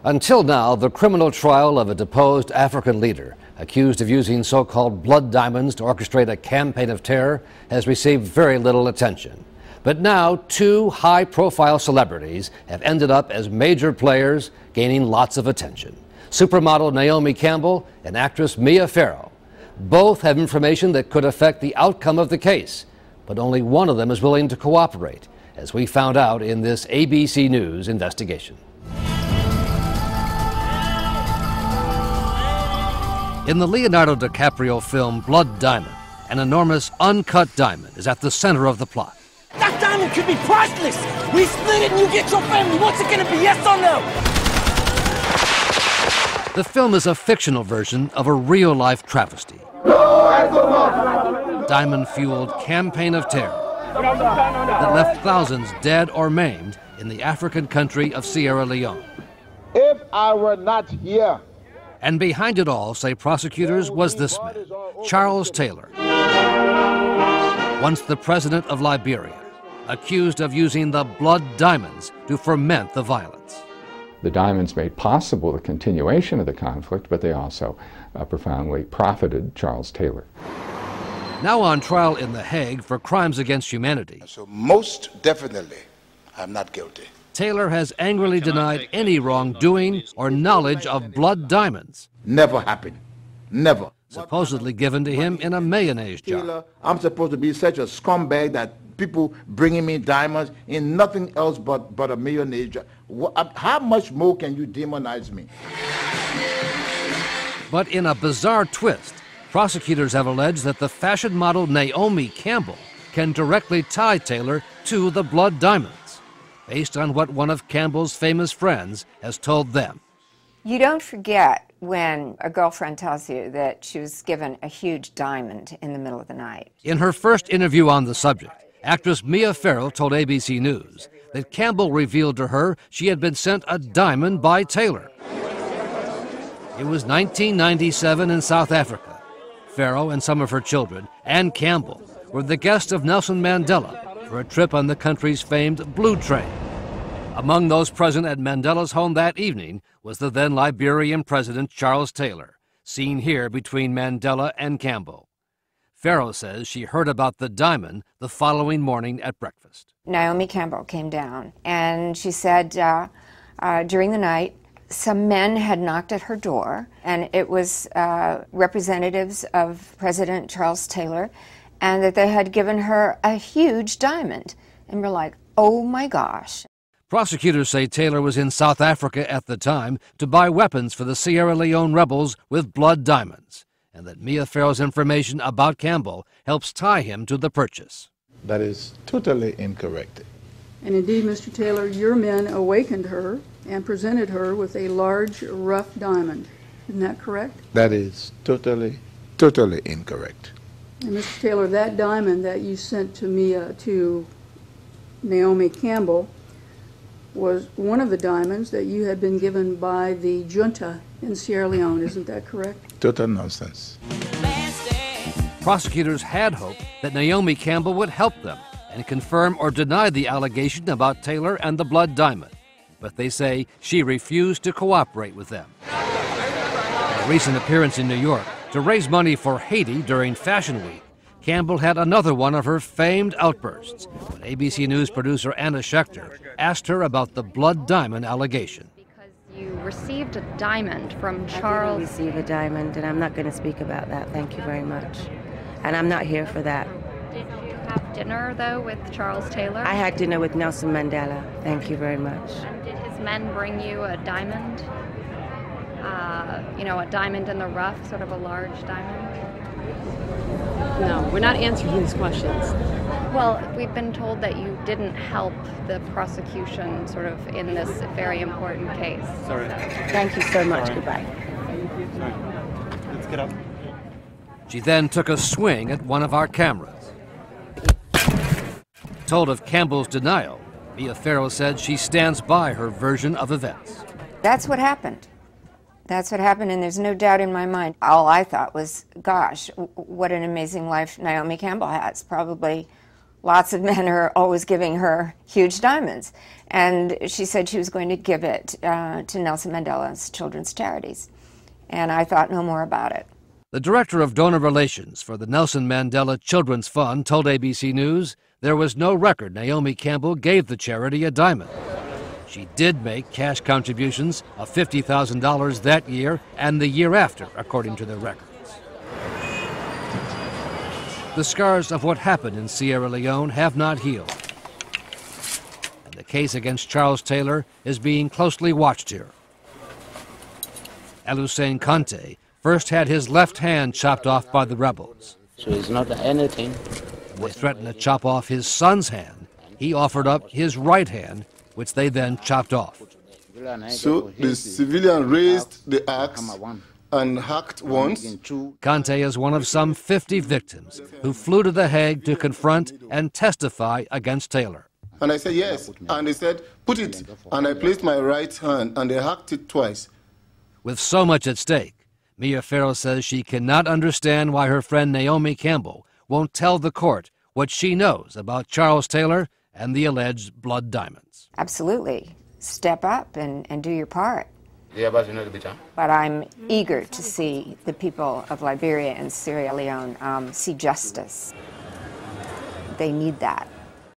Until now, the criminal trial of a deposed African leader accused of using so-called blood diamonds to orchestrate a campaign of terror has received very little attention. But now, two high-profile celebrities have ended up as major players, gaining lots of attention. Supermodel Naomi Campbell and actress Mia Farrow. Both have information that could affect the outcome of the case, but only one of them is willing to cooperate, as we found out in this ABC News investigation. In the Leonardo DiCaprio film Blood Diamond, an enormous uncut diamond is at the center of the plot. That diamond could be priceless! We split it and you get your family. What's it gonna be, yes or no? The film is a fictional version of a real-life travesty. Diamond-fueled campaign of terror that left thousands dead or maimed in the African country of Sierra Leone. If I were not here. And behind it all, say prosecutors, was this man, Charles Taylor, once the president of Liberia, accused of using the blood diamonds to foment the violence. The diamonds made possible the continuation of the conflict, but they also profoundly profited Charles Taylor. Now on trial in The Hague for crimes against humanity. So most definitely, I'm not guilty. Taylor has angrily denied any wrongdoing or knowledge of blood diamonds. Never happened. Never. Supposedly given to him in a mayonnaise jar. I'm supposed to be such a scumbag that people bringing me diamonds in nothing else but a mayonnaise jar. How much more can you demonize me? But in a bizarre twist, prosecutors have alleged that the fashion model Naomi Campbell can directly tie Taylor to the blood diamonds, based on what one of Campbell's famous friends has told them. You don't forget when a girlfriend tells you that she was given a huge diamond in the middle of the night. In her first interview on the subject, actress Mia Farrow told ABC News that Campbell revealed to her she had been sent a diamond by Taylor. It was 1997 in South Africa. Farrow and some of her children, and Campbell, were the guests of Nelson Mandela for a trip on the country's famed Blue Train. Among those present at Mandela's home that evening was the then Liberian President Charles Taylor, seen here between Mandela and Campbell. Farrow says she heard about the diamond the following morning at breakfast. Naomi Campbell came down and she said during the night some men had knocked at her door, and it was representatives of President Charles Taylor, and that they had given her a huge diamond. And we're like, oh my gosh. Prosecutors say Taylor was in South Africa at the time to buy weapons for the Sierra Leone rebels with blood diamonds, and that Mia Farrow's information about Campbell helps tie him to the purchase. That is totally incorrect. And indeed, Mr. Taylor, your men awakened her and presented her with a large, rough diamond. Isn't that correct? That is totally incorrect. And Mr. Taylor, that diamond that you sent to Naomi Campbell was one of the diamonds that you had been given by the junta in Sierra Leone. Isn't that correct? Total nonsense. Prosecutors had hoped that Naomi Campbell would help them and confirm or deny the allegation about Taylor and the blood diamond, but they say she refused to cooperate with them. In a recent appearance in New York to raise money for Haiti during Fashion Week, Campbell had another one of her famed outbursts when ABC News producer Anna Schecter asked her about the blood diamond allegation. Because you received a diamond from Charles. I didn't receive a diamond, and I'm not going to speak about that. Thank you very much. And I'm not here for that. Did you have dinner, though, with Charles Taylor? I had dinner with Nelson Mandela. Thank you very much. And did his men bring you a diamond? A diamond in the rough, sort of a large diamond? No, we're not answering these questions. Well, we've been told that you didn't help the prosecution sort of in this very important case. Sorry. Thank you so much. Sorry. Goodbye. Sorry. Let's get up. She then took a swing at one of our cameras. Told of Campbell's denial, Mia Farrow said she stands by her version of events. That's what happened. That's what happened, and there's no doubt in my mind. All I thought was, gosh, what an amazing life Naomi Campbell has. Probably lots of men are always giving her huge diamonds. And she said she was going to give it to Nelson Mandela's children's charities. And I thought no more about it. The director of donor relations for the Nelson Mandela Children's Fund told ABC News there was no record Naomi Campbell gave the charity a diamond. She did make cash contributions of $50,000 that year and the year after, according to their records. The scars of what happened in Sierra Leone have not healed. And the case against Charles Taylor is being closely watched here. Hussein Kante first had his left hand chopped off by the rebels. So it's not anything. When they threatened to chop off his son's hand, he offered up his right hand, which they then chopped off. So the civilian raised the axe and hacked once. Kante is one of some 50 victims who flew to The Hague to confront and testify against Taylor. And I said yes, and they said, put it. And I placed my right hand, and they hacked it twice. With so much at stake, Mia Farrow says she cannot understand why her friend Naomi Campbell won't tell the court what she knows about Charles Taylor and the alleged blood diamonds. Absolutely. Step up and do your part. But I'm eager to see the people of Liberia and Sierra Leone see justice. They need that.